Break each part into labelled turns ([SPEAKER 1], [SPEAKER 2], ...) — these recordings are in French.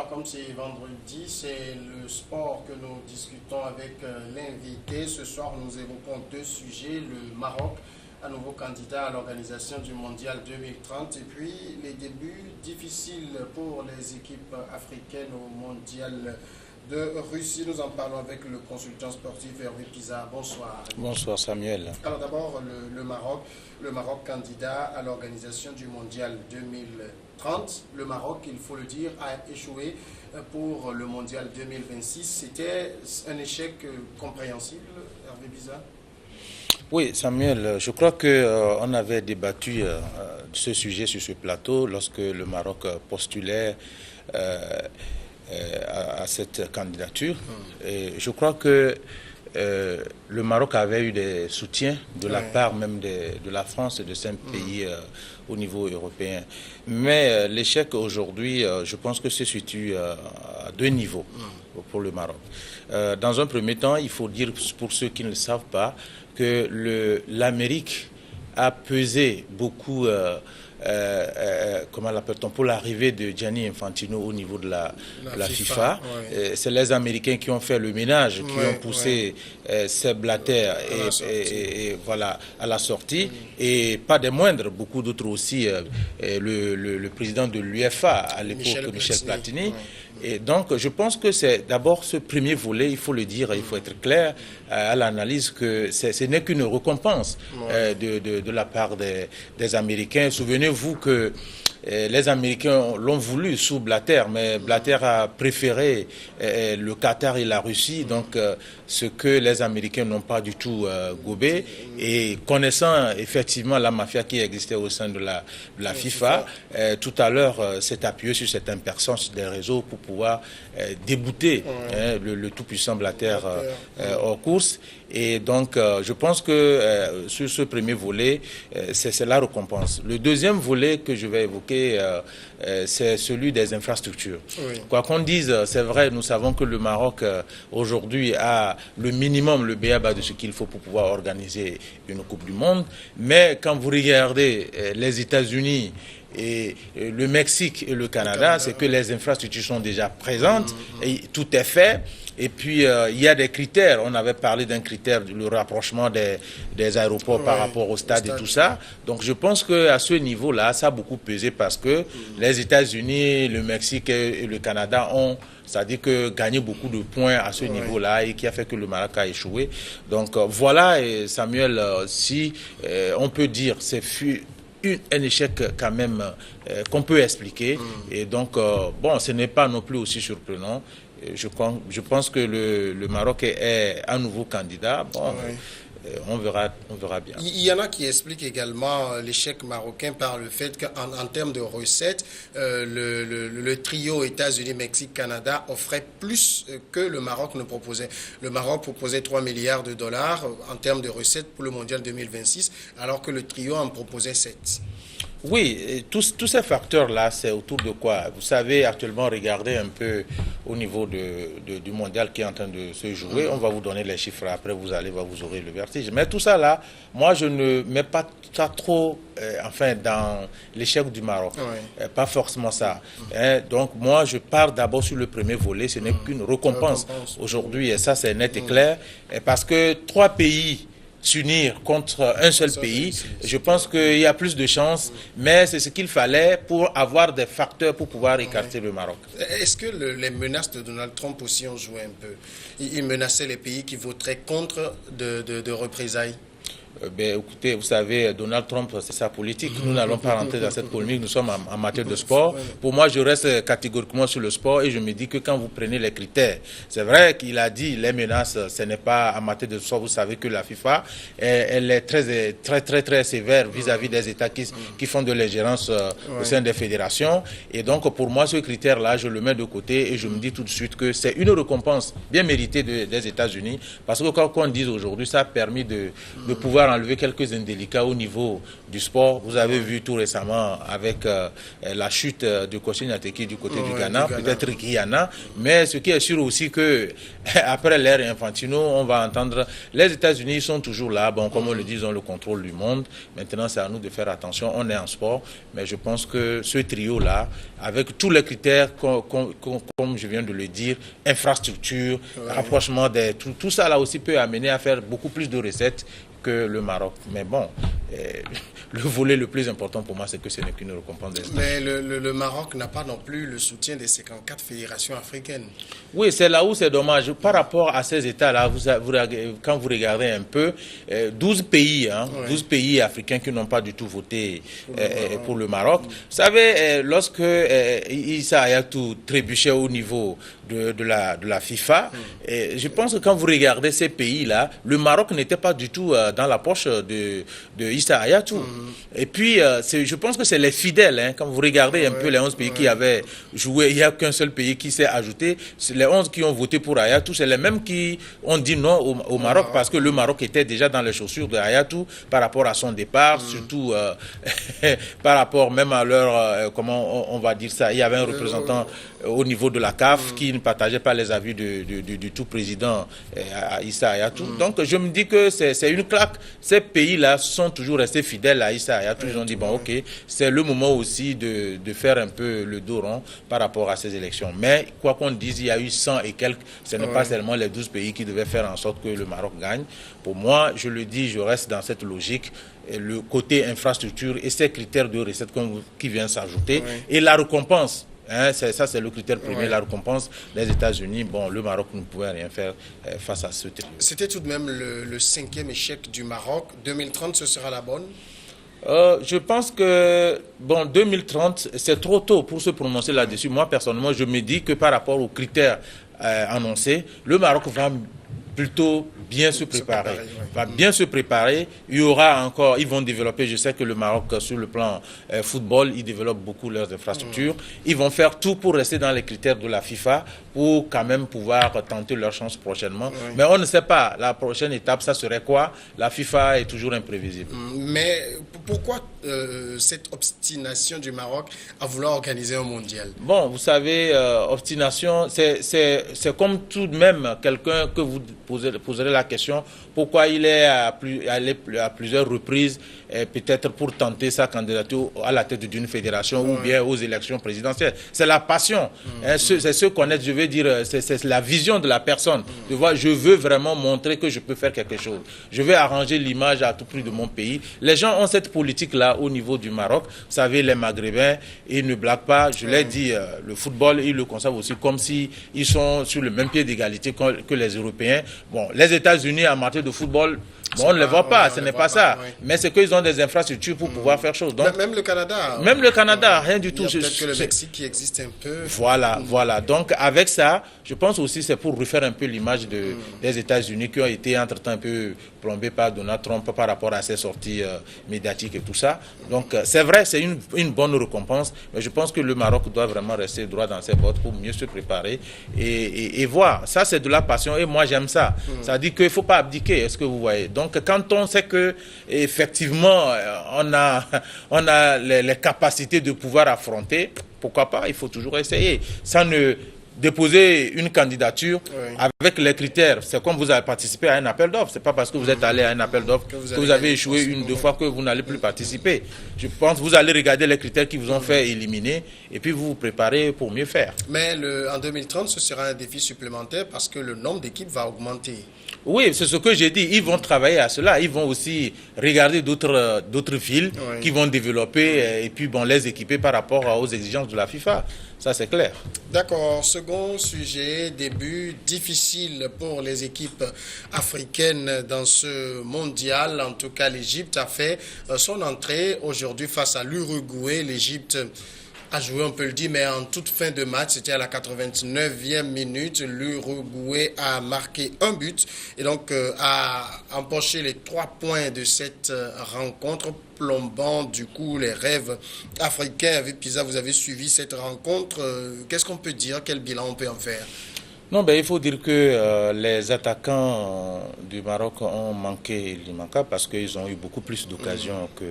[SPEAKER 1] soir, comme c'est vendredi, c'est le sport que nous discutons avec l'invité. Ce soir, nous évoquons deux sujets, le Maroc, à nouveau candidat à l'organisation du Mondial 2030, et puis les débuts difficiles pour les équipes africaines au Mondial de Russie. Nous en parlons avec le consultant sportif Hervé Pisa. Bonsoir.
[SPEAKER 2] Bonsoir Samuel.
[SPEAKER 1] Alors d'abord, le Maroc candidat à l'organisation du Mondial 2030. Le Maroc, il faut le dire, a échoué pour le Mondial 2026. C'était un échec compréhensible, Hervé Pisa?
[SPEAKER 2] Oui, Samuel, je crois qu'on avait débattu ce sujet sur ce plateau lorsque le Maroc postulait à cette candidature. Et je crois que le Maroc avait eu des soutiens de la part même de la France et de certains pays au niveau européen. Mais l'échec aujourd'hui, je pense que se situe à deux niveaux pour le Maroc. Dans un premier temps, il faut dire pour ceux qui ne le savent pas que l'Amérique a pesé beaucoup comment l'appelle-t-on, pour l'arrivée de Gianni Infantino au niveau de la FIFA. C'est les Américains qui ont fait le ménage, qui ont poussé Sepp Blatter et voilà, à la sortie. Et pas des moindres, beaucoup d'autres aussi, le président de l'UEFA à l'époque, Michel Platini. Et donc, je pense que c'est d'abord ce premier volet, il faut le dire, il faut être clair à l'analyse que ce n'est qu'une récompense de la part des Américains. Souvenez-vous que les Américains l'ont voulu sous Blatter, mais Blatter a préféré le Qatar et la Russie, donc ce que les Américains n'ont pas du tout gobé. Et connaissant effectivement la mafia qui existait au sein de la FIFA, tout à l'heure s'est appuyé sur cette personne des réseaux pour pouvoir débouter le tout-puissant Blatter hors course. Et donc, je pense que sur ce premier volet, c'est la récompense. Le deuxième volet que je vais évoquer, c'est celui des infrastructures. Quoi qu'on dise, c'est vrai, nous savons que le Maroc, aujourd'hui, a le minimum, le b.a.-ba de ce qu'il faut pour pouvoir organiser une Coupe du Monde. Mais quand vous regardez les États-Unis, et le Mexique et le Canada, c'est que les infrastructures sont déjà présentes, et tout est fait. Et puis, il y a des critères. On avait parlé d'un critère, le rapprochement des aéroports par rapport au stade et tout ça. Donc, je pense qu'à ce niveau-là, ça a beaucoup pesé parce que les États-Unis, le Mexique et le Canada ont, c'est-à-dire que gagné beaucoup de points à ce niveau-là et qui a fait que le Maroc a échoué. Donc, voilà, et Samuel, si on peut dire, c'est un échec quand même qu'on peut expliquer. Et donc, bon, ce n'est pas non plus aussi surprenant. Je pense que le Maroc est à nouveau candidat. Bon, on verra bien.
[SPEAKER 1] Il y en a qui expliquent également l'échec marocain par le fait qu'en termes de recettes, le trio États-Unis, Mexique, Canada offrait plus que le Maroc ne proposait. Le Maroc proposait 3 milliards de dollars en termes de recettes pour le Mondial 2026, alors que le trio en proposait 7.
[SPEAKER 2] Oui, tous ces facteurs-là, c'est autour de quoi? Vous savez, actuellement, regardez un peu au niveau du mondial qui est en train de se jouer. On va vous donner les chiffres après, vous aurez le vertige. Mais tout ça là, moi, je ne mets pas ça trop, dans l'échec du Maroc. Pas forcément ça. Donc, moi, je pars d'abord sur le premier volet. Ce n'est qu'une récompense aujourd'hui, et ça, c'est net et clair. Parce que 3 pays s'unir contre un seul pays, je pense qu'il y a plus de chances, mais c'est ce qu'il fallait pour avoir des facteurs pour pouvoir écarter le Maroc.
[SPEAKER 1] Est-ce que les menaces de Donald Trump aussi ont joué un peu? Il menaçait les pays qui voteraient contre de représailles.
[SPEAKER 2] Écoutez, vous savez, Donald Trump, c'est sa politique. Nous n'allons pas rentrer dans cette polémique. Nous sommes en matière de sport. Pour moi, je reste catégoriquement sur le sport et je me dis que quand vous prenez les critères, c'est vrai qu'il a dit les menaces, ce n'est pas en matière de sport. Vous savez que la FIFA, elle est très sévère vis-à-vis des États qui font de l'ingérence au sein des fédérations. Et donc, pour moi, ce critère-là, je le mets de côté et je me dis tout de suite que c'est une récompense bien méritée des États-Unis. Parce que, quoi qu'on dise aujourd'hui, ça a permis de pouvoir pouvoir enlever quelques indélicats au niveau du sport. Vous avez vu tout récemment avec la chute de Koscielny Ateki du côté du Ghana, peut-être Guyana, mais ce qui est sûr aussi que après l'ère Infantino, on va entendre les États-Unis sont toujours là, bon, comme on le dit, ils ont le contrôle du monde. Maintenant, c'est à nous de faire attention, on est en sport, mais je pense que ce trio-là, avec tous les critères, comme je viens de le dire, infrastructure, rapprochement des... Tout ça là aussi peut amener à faire beaucoup plus de recettes que le Maroc. Mais bon, le volet le plus important pour moi, c'est que ce n'est qu'une récompense des États.
[SPEAKER 1] Mais le Maroc n'a pas non plus le soutien des 54 fédérations africaines.
[SPEAKER 2] Oui, c'est là où c'est dommage. Par rapport à ces États-là, quand vous regardez un peu, 12 pays, 12 pays africains qui n'ont pas du tout voté pour le Maroc. Vous savez, lorsque Issa Hayatou trébuchait au niveau de la FIFA, je pense que quand vous regardez ces pays-là, le Maroc n'était pas du tout dans la poche de Issa Hayatou. Et puis, je pense que c'est les fidèles, quand vous regardez un peu les 11 pays qui avaient joué, il n'y a qu'un seul pays qui s'est ajouté, les 11 qui ont voté pour Hayatou, c'est les mêmes qui ont dit non au Maroc, parce que le Maroc était déjà dans les chaussures de Hayatou par rapport à son départ, surtout par rapport même à leur, comment on va dire ça, il y avait un représentant au niveau de la CAF qui ne partageait pas les avis du tout président Issa Hayatou. Donc je me dis que c'est une claque. Ces pays-là sont toujours restés fidèles à Issa Hayatou. Ils ont dit, bon ok, c'est le moment aussi de faire un peu le dos rond par rapport à ces élections. Mais quoi qu'on dise, il y a eu 100 et quelques. Ce n'est pas seulement les 12 pays qui devaient faire en sorte que le Maroc gagne. Pour moi, je le dis, je reste dans cette logique. Le côté infrastructure et ces critères de recettes qui viennent s'ajouter. Et la récompense. Ça, c'est le critère premier, la récompense des États-Unis. Bon, le Maroc ne pouvait rien faire face à ce trio.
[SPEAKER 1] C'était tout de même le 5e échec du Maroc. 2030, ce sera la bonne?
[SPEAKER 2] Je pense que, bon, 2030, c'est trop tôt pour se prononcer là-dessus. Moi, personnellement, je me dis que par rapport aux critères annoncés, le Maroc va plutôt bien se préparer. Va bien se préparer. Il y aura encore, ils vont développer, je sais que le Maroc, sur le plan football, ils développent beaucoup leurs infrastructures. Ils vont faire tout pour rester dans les critères de la FIFA pour quand même pouvoir tenter leur chance prochainement. Mais on ne sait pas. La prochaine étape, ça serait quoi? La FIFA est toujours imprévisible.
[SPEAKER 1] Mais pourquoi cette obstination du Maroc à vouloir organiser un mondial?
[SPEAKER 2] Bon, vous savez, obstination, c'est comme tout de même quelqu'un que vous poserez la question, pourquoi il est allé à plusieurs reprises, peut-être pour tenter sa candidature à la tête d'une fédération ou bien aux élections présidentielles. C'est la passion, c'est se connaître, je veux dire, c'est la vision de la personne. De voir, je veux vraiment montrer que je peux faire quelque chose. Je veux arranger l'image à tout prix de mon pays. Les gens ont cette politique-là au niveau du Maroc. Vous savez, les Maghrébins, ils ne blaguent pas. Je l'ai dit, le football, ils le conçoivent aussi comme si ils sont sur le même pied d'égalité que les Européens. Bon, les États-Unis en matière de football, bon, on ne les voit pas, ce n'est pas ça. Mais c'est qu'ils ont des infrastructures pour pouvoir faire chose. Donc,
[SPEAKER 1] même le Canada.
[SPEAKER 2] Même le Canada, rien du tout.
[SPEAKER 1] Peut-être que le Mexique qui existe un peu.
[SPEAKER 2] Voilà. Donc, avec ça, je pense aussi c'est pour refaire un peu l'image des États-Unis qui ont été entre-temps un peu plombés par Donald Trump par rapport à ses sorties médiatiques et tout ça. Donc, c'est vrai, c'est une bonne récompense. Mais je pense que le Maroc doit vraiment rester droit dans ses bottes pour mieux se préparer et voir. Ça, c'est de la passion et moi, j'aime ça. Ça dit qu'il ne faut pas abdiquer, est-ce que vous voyez? Donc, quand on sait que effectivement on a les capacités de pouvoir affronter, pourquoi pas, il faut toujours essayer. Ça ne déposer une candidature avec les critères. C'est comme vous avez participé à un appel d'offres. C'est pas parce que vous êtes allé à un appel d'offres que vous avez échoué une, deux fois que vous n'allez plus participer. Je pense que vous allez regarder les critères qui vous ont fait éliminer et puis vous vous préparez pour mieux faire.
[SPEAKER 1] Mais en 2030, ce sera un défi supplémentaire parce que le nombre d'équipes va augmenter.
[SPEAKER 2] Oui, c'est ce que j'ai dit. Ils vont travailler à cela. Ils vont aussi regarder d'autres villes qui vont développer et puis bon, les équiper par rapport aux exigences de la FIFA. Ça, c'est clair.
[SPEAKER 1] D'accord. Second sujet, début difficile pour les équipes africaines dans ce mondial. En tout cas, l'Égypte a fait son entrée aujourd'hui face à l'Uruguay. L'Égypte a joué, on peut le dire, mais en toute fin de match, c'était à la 89e minute. L'Uruguay a marqué un but et donc a empoché les 3 points de cette rencontre, plombant du coup les rêves africains. Avec Pisa, vous avez suivi cette rencontre. Qu'est-ce qu'on peut dire? Quel bilan on peut en faire?
[SPEAKER 2] Non, ben, il faut dire que les attaquants du Maroc ont manqué l'immanquable parce qu'ils ont eu beaucoup plus d'occasions que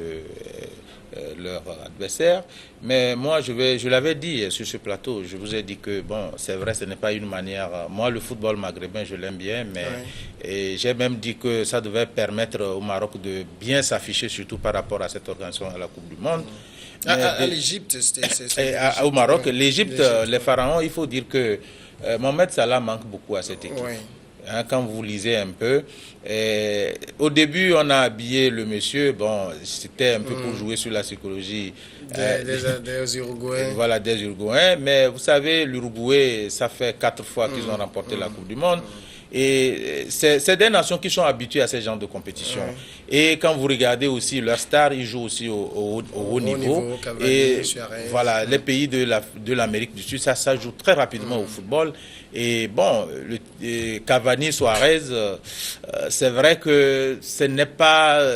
[SPEAKER 2] leur adversaire. Mais moi, je l'avais dit sur ce plateau, je vous ai dit que, bon, c'est vrai, ce n'est pas une manière... Moi, le football maghrébin, je l'aime bien, mais et j'ai même dit que ça devait permettre au Maroc de bien s'afficher, surtout par rapport à cette organisation à la Coupe du Monde.
[SPEAKER 1] À l'Égypte,
[SPEAKER 2] au Maroc, l'Égypte, les pharaons, il faut dire que Mohamed Salah manque beaucoup à cette équipe. Hein, quand vous lisez un peu, au début, on a habillé le monsieur, bon, c'était un peu pour jouer sur la psychologie
[SPEAKER 1] des Uruguayens.
[SPEAKER 2] Voilà, des Uruguayens. Mais vous savez, l'Uruguay, ça fait 4 fois qu'ils ont remporté la Coupe du Monde. Et c'est des nations qui sont habituées à ce genre de compétition. Et quand vous regardez aussi leurs stars, ils jouent aussi au haut niveau. Et voilà, les pays de l'Amérique du Sud, ça joue très rapidement au football. Et bon, Cavani, Suarez, c'est vrai que ce n'est pas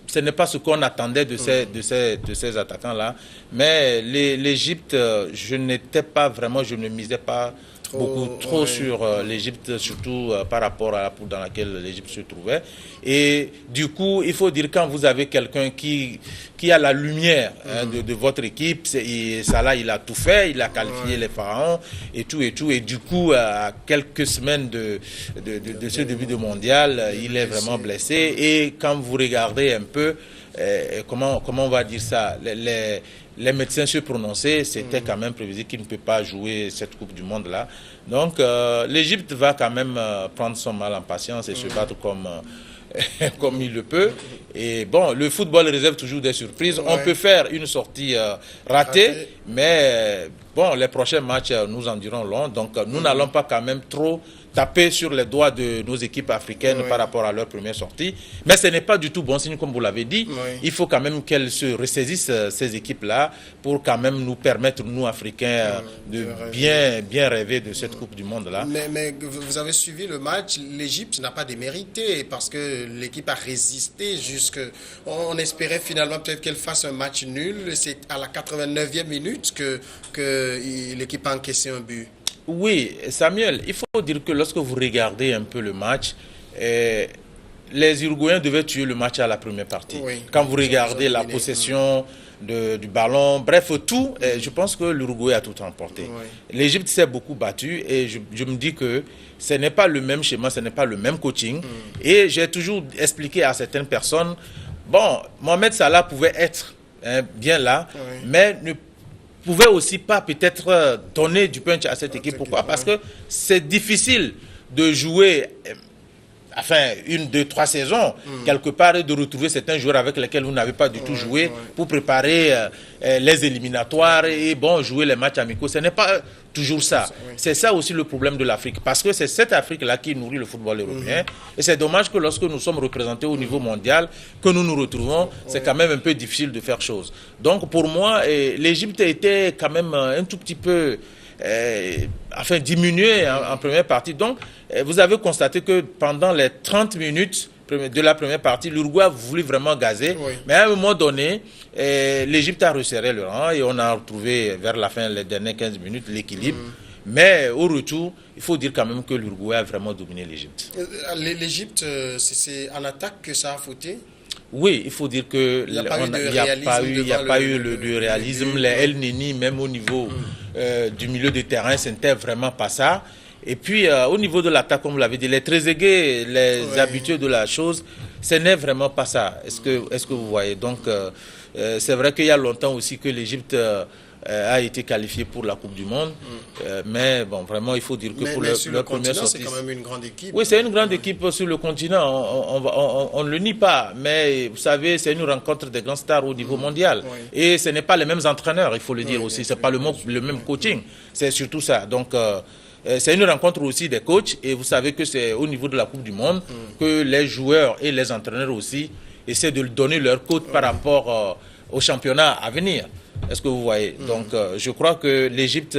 [SPEAKER 2] ce qu'on attendait de ces attaquants-là. Mais l'Égypte, je ne misais pas trop sur l'Égypte, surtout par rapport à la poule dans laquelle l'Égypte se trouvait. Et du coup, il faut dire, quand vous avez quelqu'un qui a la lumière de votre équipe, Salah, il a tout fait, il a qualifié les pharaons et tout. Et du coup, à quelques semaines de ce début de mondial, il est vraiment blessé. Et quand vous regardez un peu, comment on va dire ça, les médecins se prononçaient, c'était quand même prévisible qu'il ne peut pas jouer cette Coupe du Monde-là. Donc, l'Égypte va quand même prendre son mal en patience et se battre comme il le peut. Et bon, le football réserve toujours des surprises. On peut faire une sortie ratée, mais bon, les prochains matchs nous en diront long. Donc, nous n'allons pas quand même trop taper sur les doigts de nos équipes africaines par rapport à leur première sortie. Mais ce n'est pas du tout bon signe, comme vous l'avez dit. Il faut quand même qu'elles se ressaisissent, ces équipes-là, pour quand même nous permettre, nous, Africains, de bien rêver de cette Coupe du Monde-là.
[SPEAKER 1] Mais vous avez suivi le match, l'Égypte n'a pas démérité parce que l'équipe a résisté jusque... On espérait finalement peut-être qu'elle fasse un match nul. C'est à la 89e minute que l'équipe a encaissé un but.
[SPEAKER 2] Oui, Samuel, il faut dire que lorsque vous regardez un peu le match, les Uruguayens devaient tuer le match à la première partie. Quand vous regardez la possession du ballon, bref, tout, je pense que l'Uruguay a tout emporté. L'Égypte s'est beaucoup battue et je me dis que ce n'est pas le même schéma, ce n'est pas le même coaching. Et j'ai toujours expliqué à certaines personnes, bon, Mohamed Salah pouvait être bien là, mais ne pouvait aussi pas peut-être donner du punch à cette équipe. Pourquoi? Parce que c'est difficile de jouer, enfin, 1, 2, 3 saisons, quelque part, et de retrouver certains joueurs avec lesquels vous n'avez pas du tout joué pour préparer les éliminatoires et bon, jouer les matchs amicaux. Ce n'est pas toujours ça. C'est ça aussi le problème de l'Afrique. Parce que c'est cette Afrique-là qui nourrit le football européen. Et c'est dommage que lorsque nous sommes représentés au niveau mondial, que nous nous retrouvons, c'est quand même un peu difficile de faire chose. Donc pour moi, l'Égypte était quand même un tout petit peu... diminué en première partie. Donc, vous avez constaté que pendant les 30 minutes de la première partie, l'Uruguay a voulu vraiment gazer. Mais à un moment donné, l'Égypte a resserré le rang et on a retrouvé vers la fin, les dernières 15 minutes, l'équilibre. Mais au retour, il faut dire quand même que l'Uruguay a vraiment dominé l'Égypte.
[SPEAKER 1] L'Égypte, c'est en attaque que ça a fauté?
[SPEAKER 2] Oui, il faut dire que il n'y a pas eu de réalisme. Les El Nini, même au niveau du milieu de terrain, ce n'était vraiment pas ça. Et puis, au niveau de l'attaque, comme vous l'avez dit, les Trezeguet, les habitués de la chose, ce n'est vraiment pas ça. Est-ce que vous voyez? Donc, c'est vrai qu'il y a longtemps aussi que l'Égypte a été qualifiée pour la Coupe du Monde. Mais bon, vraiment, il faut dire que pour leur première sortie...
[SPEAKER 1] c'est quand même une grande équipe.
[SPEAKER 2] Oui, c'est une grande équipe sur le continent. On ne le nie pas. Mais vous savez, c'est une rencontre des grands stars au niveau mondial. Et ce n'est pas les mêmes entraîneurs, il faut le dire aussi. Ce n'est pas le même coaching. C'est surtout ça. Donc... c'est une rencontre aussi des coachs et vous savez que c'est au niveau de la Coupe du Monde que les joueurs et les entraîneurs aussi essaient de donner leur cote par rapport au championnat à venir. Est-ce que vous voyez? Donc je crois que l'Égypte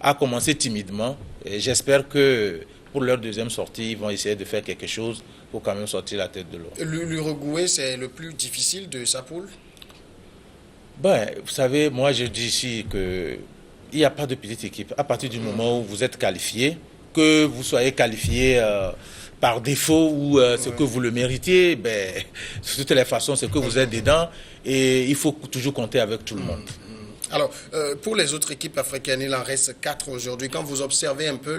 [SPEAKER 2] a commencé timidement et j'espère que pour leur deuxième sortie, ils vont essayer de faire quelque chose pour quand même sortir la tête de l'eau.
[SPEAKER 1] L'Uruguay, c'est le plus difficile de sa poule?
[SPEAKER 2] Ben, vous savez, moi je dis ici que il n'y a pas de petite équipe. À partir du moment où vous êtes qualifié, que vous soyez qualifié par défaut ou ce que vous le méritiez, ben, de toutes les façons, c'est que vous êtes dedans et il faut toujours compter avec tout le monde.
[SPEAKER 1] Alors, pour les autres équipes africaines, il en reste 4 aujourd'hui. Quand vous observez un peu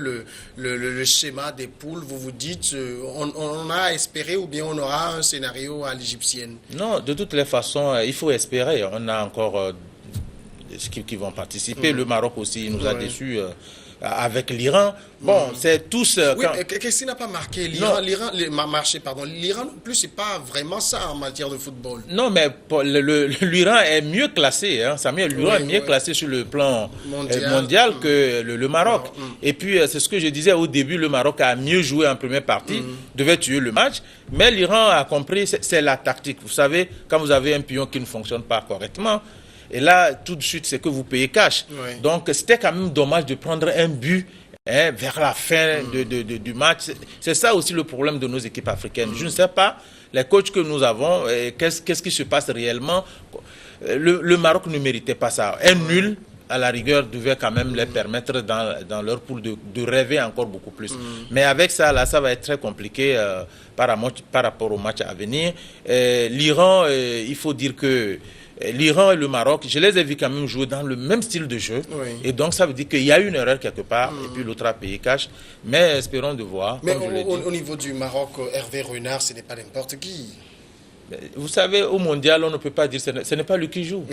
[SPEAKER 1] le schéma des poules, vous vous dites, on a espéré ou bien on aura un scénario à l'égyptienne?
[SPEAKER 2] Non, de toutes les façons, il faut espérer. On a encore des équipes qui vont participer. Le Maroc aussi nous a déçus avec l'Iran. Bon, c'est tous...
[SPEAKER 1] oui, qu'est-ce qui n'a pas marqué? L'Iran non plus, c'est pas vraiment ça en matière de football.
[SPEAKER 2] Non, mais l'Iran est mieux classé. Hein, l'Iran est mieux classé sur le plan mondial que le Maroc. Et puis, c'est ce que je disais au début, le Maroc a mieux joué en première partie, devait tuer le match. Mais l'Iran a compris, c'est la tactique. Vous savez, quand vous avez un pion qui ne fonctionne pas correctement, et là, tout de suite, c'est que vous payez cash. Oui. Donc, c'était quand même dommage de prendre un but vers la fin du match. C'est ça aussi le problème de nos équipes africaines. Je ne sais pas, les coachs que nous avons, qu'est-ce qui se passe réellement? Le Maroc ne méritait pas ça. Un nul, à la rigueur, devait quand même les permettre dans leur poule de rêver encore beaucoup plus. Mais avec ça, là, ça va être très compliqué par rapport au match à venir. L'Iran, il faut dire que l'Iran et le Maroc, je les ai vus quand même jouer dans le même style de jeu. Oui. Et donc, ça veut dire qu'il y a une erreur quelque part. Et puis, l'autre a payé cash. Mais espérons de voir.
[SPEAKER 1] Mais au niveau du Maroc, Hervé Renard, ce n'est pas n'importe qui.
[SPEAKER 2] Vous savez, au mondial, on ne peut pas dire ce n'est pas lui qui joue.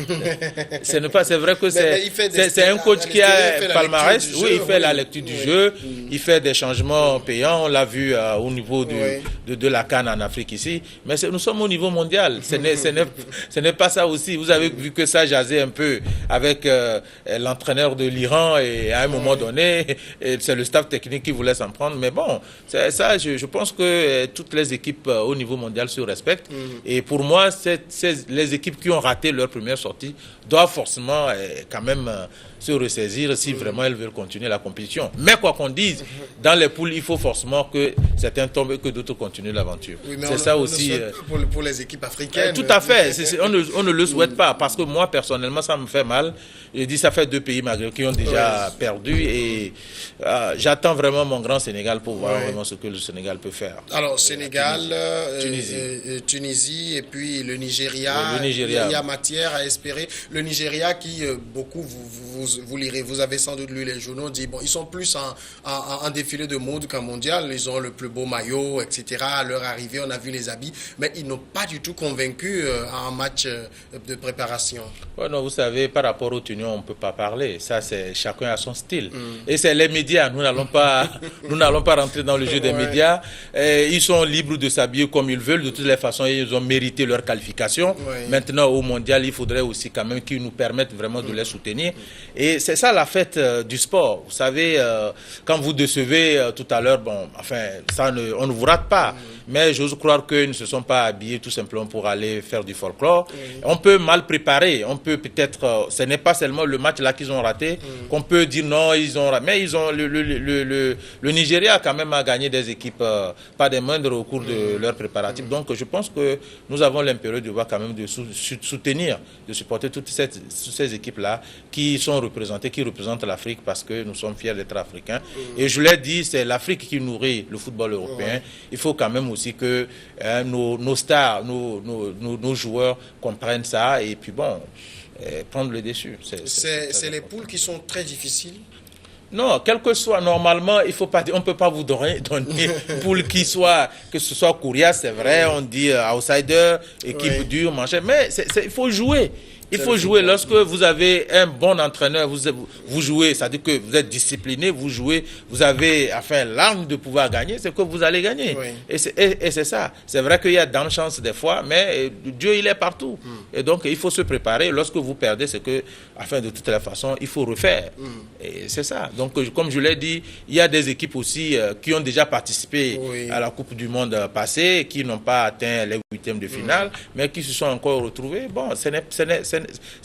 [SPEAKER 2] C'est vrai que c'est un coach qui a palmarès. Oui, il fait la lecture du jeu. Il fait des changements payants. On l'a vu au niveau de la CAN en Afrique ici. Mais nous sommes au niveau mondial. Ce n'est pas ça aussi. Vous avez vu que ça jasait un peu avec l'entraîneur de l'Iran et à un moment donné, c'est le staff technique qui voulait s'en prendre. Mais bon, ça, je pense que toutes les équipes au niveau mondial se respectent. Et pour moi, les équipes qui ont raté leur première sortie doivent forcément quand même se ressaisir si vraiment elles veulent continuer la compétition. Mais quoi qu'on dise, dans les poules, il faut forcément que certains tombent et que d'autres continuent l'aventure. Oui, c'est ça aussi.
[SPEAKER 1] Pour les équipes africaines.
[SPEAKER 2] Tout à fait. On ne le souhaite pas parce que moi, personnellement, ça me fait mal. Je dis, ça fait 2 pays maghrébins qui ont déjà perdu et j'attends vraiment mon grand Sénégal pour voir vraiment ce que le Sénégal peut faire.
[SPEAKER 1] Alors, Sénégal, Tunisie et puis le Nigeria.
[SPEAKER 2] Le Nigeria.
[SPEAKER 1] Il y a matière à espérer. Le Nigeria qui, beaucoup, vous lirez, vous avez sans doute lu les journaux, dit, bon, ils sont plus en défilé de mode qu'en mondial. Ils ont le plus beau maillot, etc. À leur arrivée, on a vu les habits. Mais ils n'ont pas du tout convaincu en match de préparation.
[SPEAKER 2] Ouais, non, vous savez, par rapport aux Tunisiens, on ne peut pas parler. Ça, c'est chacun a son style. Et c'est les médias. Nous n'allons pas rentrer dans le jeu des médias. Ils sont libres de s'habiller comme ils veulent. De toutes les façons, ils ont mérité leur qualification. Maintenant, au mondial, il faudrait aussi quand même qu'ils nous permettent vraiment de les soutenir. Et c'est ça la fête du sport. Vous savez, quand vous décevez tout à l'heure, bon, enfin, on ne vous rate pas. Mais j'ose croire qu'ils ne se sont pas habillés tout simplement pour aller faire du folklore. On peut mal préparer. On peut peut-être... ce n'est pas seulement le match là qu'ils ont raté, qu'on peut dire non, ils ont raté. Mais ils ont, le Nigeria quand même a gagné des équipes, pas des moindres au cours de leurs préparatifs. Donc je pense que nous avons l'impérieux devoir quand même de soutenir, de supporter toutes ces équipes-là qui sont représentées, qui représentent l'Afrique parce que nous sommes fiers d'être africains. Et je l'ai dit, c'est l'Afrique qui nourrit le football européen. Il faut quand même aussi que nos stars, nos joueurs comprennent ça et puis bon, prendre le dessus.
[SPEAKER 1] C'est les poules qui sont très difficiles.
[SPEAKER 2] Non, quel que soit, normalement, il faut pas, on ne peut pas vous donner poule que ce soit coriace, c'est vrai, on dit outsider, équipe dure, manchette, mais il faut jouer. Il faut jouer. Lorsque vous avez un bon entraîneur, vous jouez, c'est-à-dire que vous êtes discipliné, vous jouez, vous avez l'arme de pouvoir gagner, c'est que vous allez gagner. Et c'est ça. C'est vrai qu'il y a dans de chance des fois, mais Dieu, il est partout. Et donc, il faut se préparer. Lorsque vous perdez, c'est que, de toute la façon, il faut refaire. Et c'est ça. Donc, comme je l'ai dit, il y a des équipes aussi qui ont déjà participé à la Coupe du Monde passée, qui n'ont pas atteint les 8e de finale, mais qui se sont encore retrouvés. Bon, ce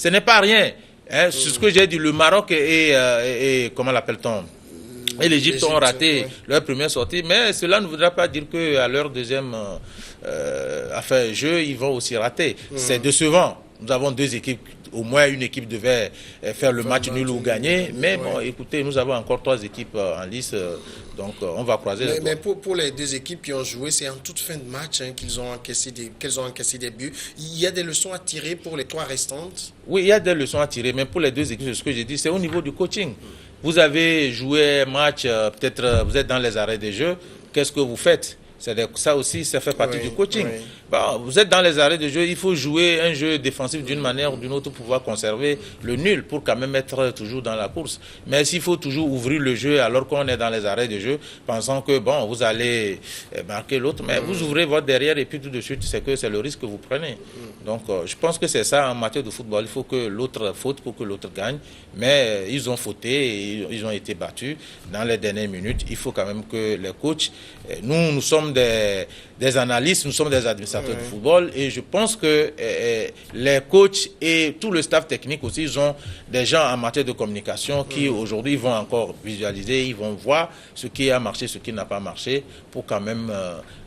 [SPEAKER 2] n'est pas rien. Hein. C'est ce que j'ai dit. Le Maroc et comment l'appelle-t-on, et l'Égypte ont raté leur première sortie. Mais cela ne voudra pas dire qu'à leur deuxième jeu, ils vont aussi rater. C'est décevant. nous avons deux équipes, au moins une équipe devait faire le match nul ou gagner. Mais bon, écoutez, nous avons encore 3 équipes en lice, donc on va croiser les doigts.
[SPEAKER 1] Mais pour les 2 équipes qui ont joué, c'est en toute fin de match qu'elles ont encaissé des buts. Il y a des leçons à tirer pour les 3 restantes?
[SPEAKER 2] Oui, il y a des leçons à tirer, mais pour les 2 équipes, ce que j'ai dit, c'est au niveau du coaching. Vous avez joué un match, peut-être vous êtes dans les arrêts des jeux, qu'est-ce que vous faites? Ça aussi, ça fait partie du coaching. Bon, vous êtes dans les arrêts de jeu, il faut jouer un jeu défensif d'une manière ou d'une autre pour pouvoir conserver le nul, pour quand même être toujours dans la course. Mais s'il faut toujours ouvrir le jeu alors qu'on est dans les arrêts de jeu, pensant que bon, vous allez marquer l'autre, mais vous ouvrez votre derrière et puis tout de suite, c'est le risque que vous prenez. Donc, je pense que c'est ça en matière de football. Il faut que l'autre faute pour que l'autre gagne. Mais ils ont fauté et ils ont été battus dans les dernières minutes. Il faut quand même que les coachs, nous sommes des analystes, nous sommes des administrateurs de football et je pense que les coachs et tout le staff technique aussi, ils ont des gens en matière de communication qui aujourd'hui vont encore visualiser, ils vont voir ce qui a marché, ce qui n'a pas marché pour quand même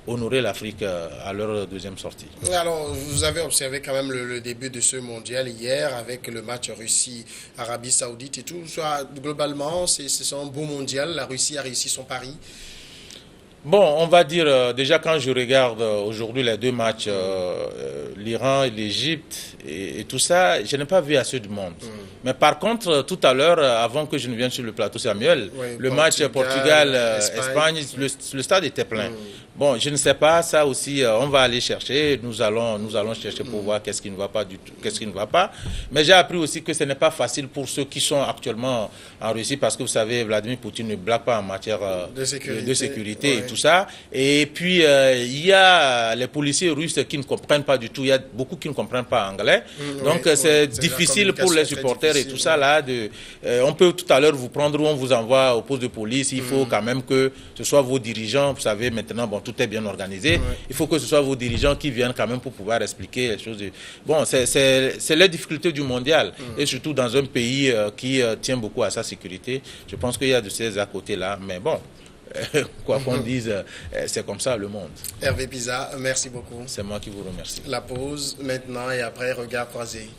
[SPEAKER 2] honorer l'Afrique à leur deuxième sortie.
[SPEAKER 1] Alors, vous avez observé quand même le début de ce mondial hier avec le match Russie-Arabie Saoudite et tout. Soit, globalement, c'est un beau mondial. La Russie a réussi son pari.
[SPEAKER 2] Bon, on va dire, déjà quand je regarde aujourd'hui les 2 matchs, l'Iran et l'Égypte et tout ça, je n'ai pas vu assez de monde. Mais par contre, tout à l'heure, avant que je ne vienne sur le plateau Samuel, le match Portugal-Espagne, le stade était plein. Bon, je ne sais pas, ça aussi, on va aller chercher, nous allons chercher pour voir qu'est-ce qui ne va pas du tout, qu'est-ce qui ne va pas. Mais j'ai appris aussi que ce n'est pas facile pour ceux qui sont actuellement en Russie, parce que vous savez, Vladimir Poutine ne blague pas en matière de sécurité et tout ça. Et puis, il y a les policiers russes qui ne comprennent pas du tout, il y a beaucoup qui ne comprennent pas anglais. Donc, c'est difficile pour les supporters et tout ça là. On peut tout à l'heure vous prendre ou on vous envoie au poste de police. Il faut quand même que ce soit vos dirigeants, vous savez, maintenant, bon, tout est bien organisé. Il faut que ce soit vos dirigeants qui viennent quand même pour pouvoir expliquer les choses. Bon, c'est les difficultés du mondial. Et surtout dans un pays qui tient beaucoup à sa sécurité. Je pense qu'il y a de ces à côté là. Mais bon, quoi qu'on dise, c'est comme ça le monde.
[SPEAKER 1] Hervé Pisa, merci beaucoup.
[SPEAKER 2] C'est moi qui vous remercie.
[SPEAKER 1] La pause maintenant et après, regard croisé.